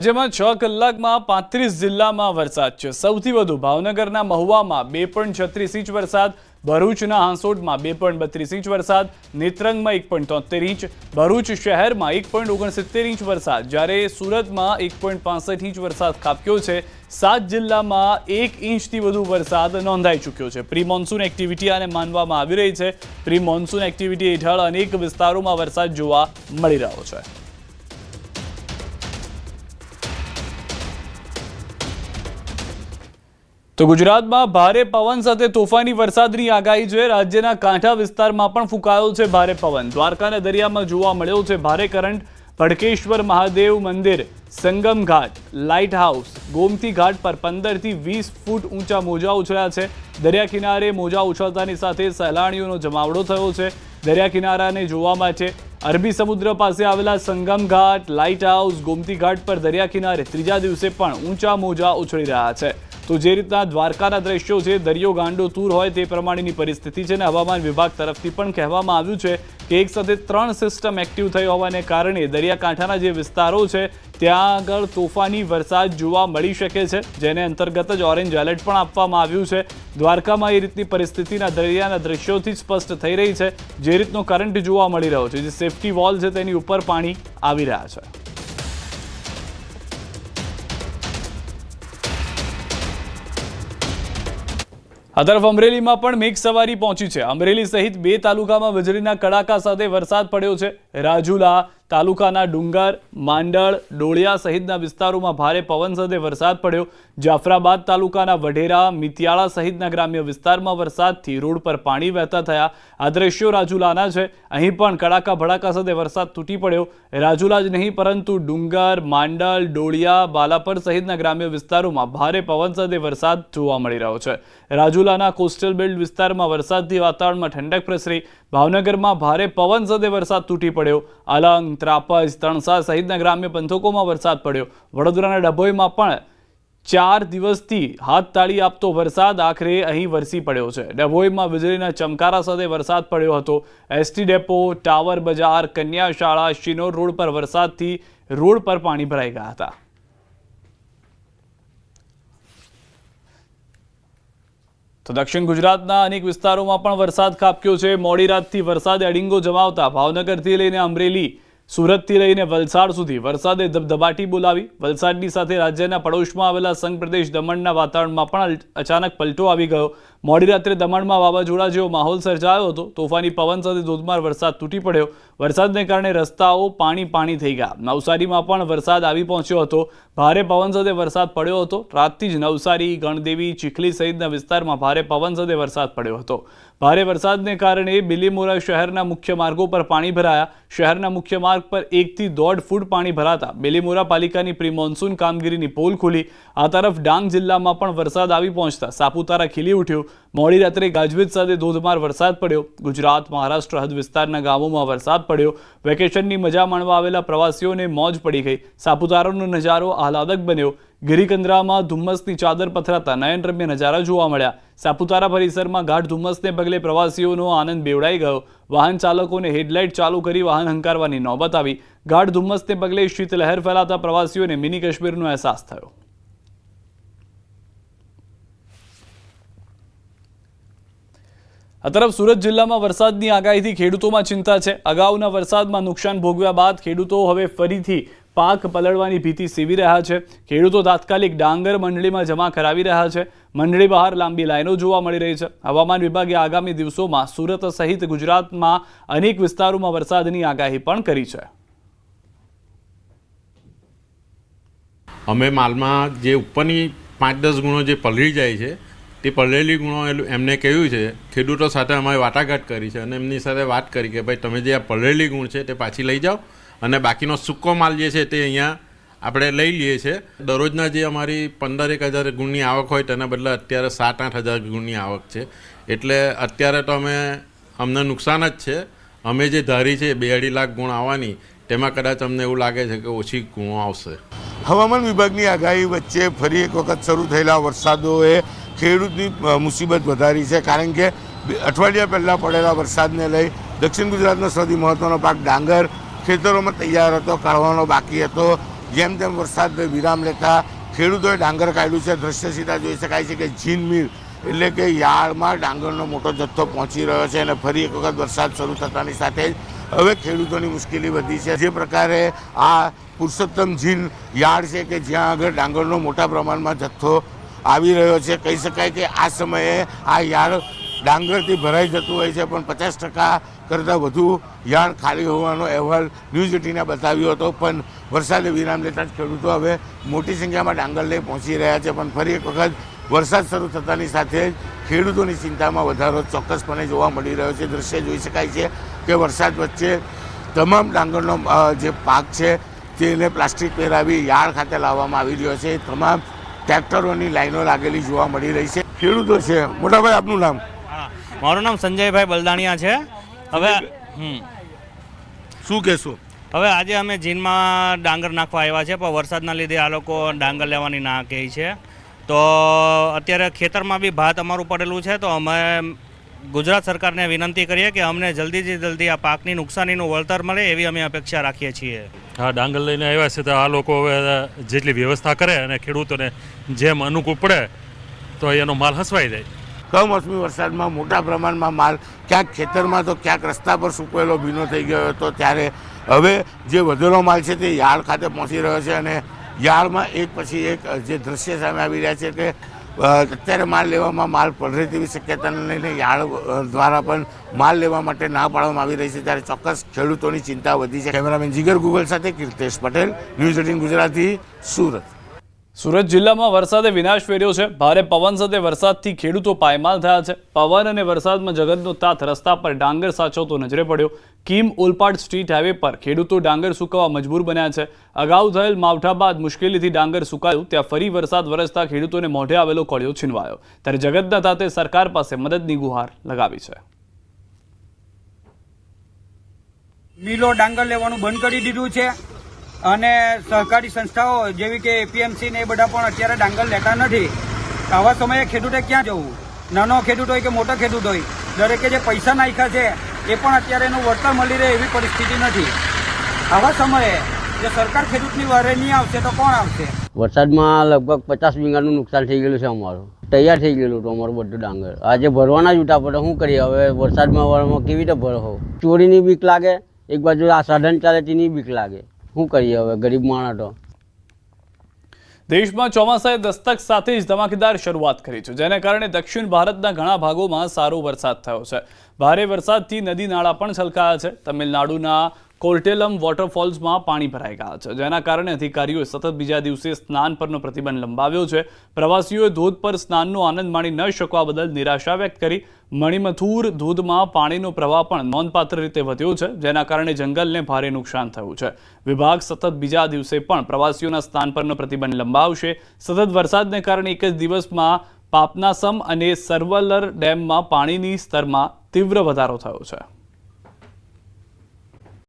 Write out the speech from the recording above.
જેમાં 6 કલાકમાં 35 જિલ્લામાં વરસાદ છે। સૌથી વધુ ભાવનગરના મહુવામાં 2.36 ઇંચ વરસાદ, ભરૂચના હાંસોટમાં 2.32 ઇંચ વરસાદ, નેત્રંગમાં 1.73 ઇંચ, ભરૂચ શહેરમાં 1.69 ઇંચ વરસાદ, જ્યારે સુરતમાં 1.65 ઇંચ વરસાદ ખાબક્યો છે। 7 જિલ્લામાં 1 ઇંચથી વધુ વરસાદ નોંધાઈ ચૂક્યો છે। પ્રી મોન્સૂન એક્ટિવિટી આને માનવામાં આવી રહી છે। પ્રી મોન્સૂન એક્ટિવિટી હેઠળ અનેક વિસ્તારોમાં વરસાદ જોવા મળી રહ્યો છે। તો ગુજરાતમાં ભારે પવન સાથે તોફાની વરસાદની આગાહી છે। રાજ્યના કાંઠા વિસ્તારમાં પણ ફૂંકાયો છે ભારે પવન। દ્વારકાના દરિયામાં જોવા મળ્યો છે ભારે કરંટ। ભડકેશ્વર મહાદેવ મંદિર, સંગમ ઘાટ, લાઇટ હાઉસ, ગોમતી ઘાટ પર 15 થી 20 ફૂટ ઊંચા મોજા ઉછળ્યા છે। દરિયા કિનારે મોજા ઉછળતાની સાથે સહેલાણીઓનો જમાવડો થયો છે। દરિયા કિનારાને જોવા માટે અરબી સમુદ્ર પાસે આવેલા સંગમ ઘાટ, લાઇટ હાઉસ, ગોમતી ઘાટ પર દરિયા કિનારે ત્રીજા દિવસે પણ ઊંચા મોજા ઉછળી રહ્યા છે। તો જે રીતના દ્વારકાના દ્રશ્યો છે, દરિયો ગાંડો તૂર હોય તે પ્રમાણેની પરિસ્થિતિ છે। અને હવામાન વિભાગ તરફથી પણ કહેવામાં આવ્યું છે કે એક સાથે 3 સિસ્ટમ એક્ટિવ થઈ હોવાને કારણે દરિયાકાંઠાના જે વિસ્તારો છે ત્યાં આગળ તોફાની વરસાદ જોવા મળી શકે છે, જેને અંતર્ગત જ ઓરેન્જ એલર્ટ પણ આપવામાં આવ્યું છે। દ્વારકામાં એ રીતની પરિસ્થિતિના દરિયાના દ્રશ્યોથી સ્પષ્ટ થઈ રહી છે। જે રીતનો કરંટ જોવા મળી રહ્યો છે, જે સેફટી વોલ છે તેની ઉપર પાણી આવી રહ્યા છે। આ તરફ અમરેલીમાં પણ મેઘ સવારી પહોંચી છે। અમરેલી સહિત 2 તાલુકામાં વીજળીના કડાકા સાથે વરસાદ પડ્યો છે। રાજુલા તાલુકાના ડુંગર, માંડળ, ડોળિયા સહિતના વિસ્તારોમાં ભારે પવન સાથે વરસાદ પડ્યો। જાફરાબાદ તાલુકાના વઢેરા, મિતિયાળા સહિતના ગ્રામ્ય વિસ્તારમાં વરસાદથી રોડ પર પાણી વહેતા થયા। આ દ્રશ્યો રાજુલાના છે। અહીં પણ કડાકા ભડાકા સાથે વરસાદ તૂટી પડ્યો। રાજુલા જ નહીં પરંતુ ડુંગર, માંડળ, ડોળિયા, બાલાપર સહિતના ગ્રામ્ય વિસ્તારોમાં ભારે પવન સાથે વરસાદ જોવા મળી રહ્યો છે। રાજુલાના કોસ્ટલ બેલ્ટ વિસ્તારમાં વરસાદથી વાતાવરણમાં ઠંડક પ્રસરી। ભાવનગરમાં ભારે પવન સાથે વરસાદ તૂટી પડ્યો। અલંગ, ત્રાપજ, તણસા સહિતના ગ્રામ્ય પંથકોમાં વરસાદ પડ્યો। વડોદરાના ડભોઈમાં પણ 4 દિવસથી હાથ તાળી આપતો વરસાદ આખરે અહીં વરસી પડ્યો છે। ડભોઈમાં વીજળીના ચમકારા સાથે વરસાદ પડ્યો હતો। એસટી ડેપો, ટાવર બજાર, કન્યા શાળા, શિનોર રોડ પર વરસાદથી રોડ પર પાણી ભરાઈ ગયા હતા। તો દક્ષિણ ગુજરાતના અનેક વિસ્તારોમાં પણ વરસાદ ખાબક્યો છે। મોડી રાતથી વરસાદે અડીંગો જમાવતા ભાવનગરથી લઈને અમરેલી, સુરતથી લઈને વલસાડ સુધી વરસાદે ધબધબાટી બોલાવી। વલસાડની સાથે રાજ્યના પડોશમાં આવેલા સંઘ પ્રદેશ દમણના વાતાવરણમાં પણ અચાનક પલટો આવી ગયો। મોડી રાત્રે દમણમાં વાવાઝોડા જેવો માહોલ સર્જાયો હતો। તોફાની પવન સાથે ધોધમાર વરસાદ તૂટી પડ્યો। વરસાદને કારણે રસ્તાઓ પાણી થઈ ગયા। નવસારીમાં પણ વરસાદ આવી પહોંચ્યો હતો। ભારે પવન સાથે વરસાદ પડ્યો હતો। રાતથી જ નવસારી, ગણદેવી, ચીખલી સહિતના વિસ્તારમાં ભારે પવન સાથે વરસાદ પડ્યો હતો। ભારે વરસાદને કારણે બિલીમોરા શહેરના મુખ્ય માર્ગો પર પાણી ભરાયા। શહેરના મુખ્ય માર્ગ પર 1 થી 1.5 ફૂટ પાણી ભરાતા બિલીમોરા પાલિકાની પ્રી મોન્સૂન કામગીરીની પોલ ખુલી। આ તરફ ડાંગ જિલ્લામાં પણ વરસાદ આવી પહોંચતા સાપુતારા ખીલી ઉઠ્યું। મોડી રાત્રે ગાજવીજ સાથે ધોધમાર વરસાદ પડ્યો। ગુજરાત, મહારાષ્ટ્ર હદ વિસ્તારના ગામોમાં વરસાદ પડ્યો। વેકેશનની મજા માણવા આવેલા પ્રવાસીઓને મોજ પડી ગઈ। સાપુતારાનો નજારો આહલાદક બન્યો। ગિરિકંદરામાં ધુમ્મસની ચાદર પથરાતા નયનરમ્ય નજારા જોવા મળ્યા। સાપુતારા પરિસરમાં ગાઢ ધુમ્મસને પગલે પ્રવાસીઓનો આનંદ બેવડાઈ ગયો। વાહન ચાલકોને હેડલાઇટ ચાલુ કરી વાહન હંકારવાની નોબત આવી। ગાઢ ધુમ્મસને પગલે શીતલહેર ફેલાતા પ્રવાસીઓને મિની કાશ્મીરનો અહેસાસ થયો। આ તરફ સુરત જિલ્લામાં વરસાદની આગાહીથી ખેડૂતોમાં ચિંતા છે। અગાઉના વરસાદમાં નુકસાન ભોગવ્યા બાદ ખેડૂતો હવે ફરીથી પાક પલળવાની ભીતિ સેવી રહ્યા છે। ખેડૂતો તાત્કાલિક ડાંગર મંડળીમાં જમા કરાવી રહ્યા છે। મંડળી બહાર લાંબી લાઈનો જોવા મળી રહી છે। હવામાન વિભાગે આગામી દિવસોમાં સુરત સહિત ગુજરાતમાં અનેક વિસ્તારોમાં વરસાદની આગાહી પણ કરી છે। અમે માલમાં જે ઉપરની 5-10 ગુણો જે પલળી જાય છે તે પલળેલી ગુણો એમને કહ્યું છે। ખેડૂતો સાથે અમારે વાટાઘાટ કરી છે અને એમની સાથે વાત કરી કે ભાઈ તમે જે આ પલળેલી ગુણ છે તે પાછી લઈ જાઓ અને બાકીનો સૂકો માલ જે છે તે અહીંયા આપણે લઈ લઈએ છીએ। દરરોજના જે અમારી 15-1 હજાર ગુણની આવક હોય તેના બદલે અત્યારે 7-8 હજાર ગુણની આવક છે। એટલે અત્યારે તો અમને નુકસાન જ છે। અમે જે ધારી છે 2-2.5 લાખ ગુણ આવવાની, તેમાં કદાચ અમને એવું લાગે છે કે ઓછી ગુણો આવશે। હવામાન વિભાગની આગાહી વચ્ચે ફરી એક વખત શરૂ થયેલા વરસાદોએ ખેડૂતની મુસીબત વધારી છે। કારણ કે અઠવાડિયા પહેલાં પડેલા વરસાદને લઈ દક્ષિણ ગુજરાતનો સૌથી મહત્ત્વનો પાક ડાંગર ખેતરોમાં તૈયાર હતો, કાઢવાનો બાકી હતો। જેમ તેમ વરસાદ વિરામ લેતા ખેડૂતોએ ડાંગર કાઢ્યું છે. દ્રશ્ય સીધા જોઈ શકાય છે કે જીન મિલ એટલે કે યાર્ડમાં ડાંગરનો મોટો જથ્થો પહોંચી રહ્યો છે અને ફરી એક વખત વરસાદ શરૂ થતાની સાથે જ હવે ખેડૂતોની મુશ્કેલી વધી છે. જે પ્રકારે આ પુરુષોત્તમ જીન યાર્ડ છે કે જ્યાં આગળ ડાંગરનો મોટા પ્રમાણમાં જથ્થો આવી રહ્યો છે, કહી શકાય કે આ સમયે આ યાર્ડ ડાંગરથી ભરાઈ જતું હોય છે, પણ 50% કરતાં વધુ યાર્ડ ખાલી હોવાનો અહેવાલ ન્યૂઝ 18 બતાવ્યો હતો. પણ વરસાદે વિરામ લેતા જ ખેડૂતો હવે મોટી સંખ્યામાં ડાંગર લઈ પહોંચી રહ્યા છે. પણ ફરી એક વખત વરસાદ શરૂ થતાની સાથે જ ખેડૂતોની ચિંતામાં વધારો ચોક્કસપણે જોવા મળી રહ્યો છે. દ્રશ્ય જોઈ શકાય છે કે વરસાદ વચ્ચે તમામ ડાંગરનો જે પાક છે તેને પ્લાસ્ટિક પહેરાવી યાર્ડ ખાતે લાવવામાં આવી રહ્યો છે. તમામ ટ્રેક્ટરોની લાઈનો લાગેલી જોવા મળી રહી છે. ખેડૂતો છે. મોટાભાઈ, આપનું નામ? મારું નામ સંજયભાઈ બલદાણિયા છે. હવે શું કહેશો? હવે આજે અમે જીનમાં ડાંગર નાખવા આવ્યા છે, પણ વરસાદના લીધે આ લોકો ડાંગર લેવાની ના કહે છે. તો અત્યારે ખેતરમાં બી ભાત અમારું પડેલું છે, તો અમે ગુજરાત સરકારને વિનંતી કરીએ કે અમને જલ્દીથી જલ્દી આ પાકની નુકસાનીનું વળતર મળે એવી અમે અપેક્ષા રાખીએ છીએ. હા, ડાંગર લઈને આવ્યા છે તો આ લોકો હવે જેટલી વ્યવસ્થા કરે અને ખેડૂતોને જેમ અનુકૂળ પડે તો એનો માલ હસવાઈ જાય. કમોસમી વરસાદમાં મોટા પ્રમાણમાં માલ ક્યાંક ખેતરમાં તો ક્યાંક રસ્તા પર સૂકવેલો ભીનો થઈ ગયો હતો, ત્યારે હવે જે વધેલો માલ છે તે યાર્ડ ખાતે પહોંચી રહ્યો છે. અને યાર્ડમાં એક પછી એક જે દ્રશ્ય સામે આવી રહ્યા છે કે અત્યારે માલ લેવામાં માલ પલળે તેવી શક્યતાને લઈને યાર્ડ દ્વારા પણ માલ લેવા માટે ના પાડવામાં આવી રહી છે, ત્યારે ચોક્કસ ખેડૂતોની ચિંતા વધી છે. કેમેરામેન જીગર ગુગલ સાથે કીર્તેશ પટેલ, ન્યૂઝ 18 ગુજરાતી, સુરત. સુરત જિલ્લામાં વરસાદે વિનાશ વેર્યો છે. ભારે પવન સાથે વરસાદથી ખેડૂતો પાયમાલ થયા છે. પવન અને વરસાદમાં જગતનો તાત રસ્તા પર ડાંગર સાચવતો નજરે પડ્યો. કીમ ઓલપાડ સ્ટ્રીટ હાઈવે પર ખેડૂતો ડાંગર સૂકવવા મજબૂર બન્યા છે. અગાઉ થયેલ માવઠા બાદ મુશ્કેલીથી ડાંગર સુકાયું, ત્યાં ફરી વરસાદ વરસતા ખેડૂતોને મોઢે આવેલો કોળિયો છીનવાયો. ત્યારે જગતના તાતે સરકાર પાસે મદદની ગુહાર લગાવી છે. મિલો ડાંગર લેવાનું બંધ કરી દીધું છે અને સહકારી સંસ્થાઓ જેવી કે એપીએમસી ને એ બધા પણ અત્યારે ડાંગર લેતા નથી. આવા સમયે ખેડૂતે ક્યાં જવું? નાનો ખેડૂત હોય કે મોટો ખેડૂત હોય, દરેકે જે પૈસા નાખ્યા છે એ પણ અત્યારે એનું વળતર મળી રહે એવી પરિસ્થિતિ નથી. આવા સમયે જો સરકાર ખેડૂતની વારે નહીં આવશે તો કોણ આવશે? વરસાદમાં લગભગ 50 વીઘાનું નુકસાન થઈ ગયેલું છે. અમારું તૈયાર થઈ ગયેલું હતું અમારું બધું ડાંગર. આજે ભરવાના જ ઉઠા પડે. શું કરીએ હવે? વરસાદમાં કેવી રીતે ભરો? ચોરીની બીક લાગે, એક બાજુ આ સાધન ચાલે તેની બીક લાગે. શું કરીએ હવે ગરીબ માણસ? તો દેશમાં ચોમાસાએ દસ્તક સાથે જ ધમાકેદાર શરૂઆત કરી છે, જેને કારણે દક્ષિણ ભારતના ઘણા ભાગોમાં સારો વરસાદ થયો છે. ભારે વરસાદથી નદી નાળા પણ છલકાયા છે. તમિલનાડુના કોર્ટેલમ વોટરફોલ્સમાં પાણી ભરાઈ ગયા છે, જેના કારણે અધિકારીઓએ સતત બીજા દિવસે સ્નાન પરનો પ્રતિબંધ લંબાવ્યો છે. પ્રવાસીઓએ ધોધ પર સ્નાનનો આનંદ માણી ન શકવા બદલ નિરાશા વ્યક્ત કરી. મણિમથુર ધોધમાં પાણીનો પ્રવાહ પણ નોંધપાત્ર રીતે વધ્યો છે, જેના કારણે જંગલને ભારે નુકસાન થયું છે. વિભાગ સતત બીજા દિવસે પણ પ્રવાસીઓના સ્નાન પરનો પ્રતિબંધ લંબાવશે. સતત વરસાદને કારણે એક જ દિવસમાં પાપનાસમ અને સરવલર ડેમમાં પાણીની સ્તરમાં તીવ્ર વધારો થયો છે.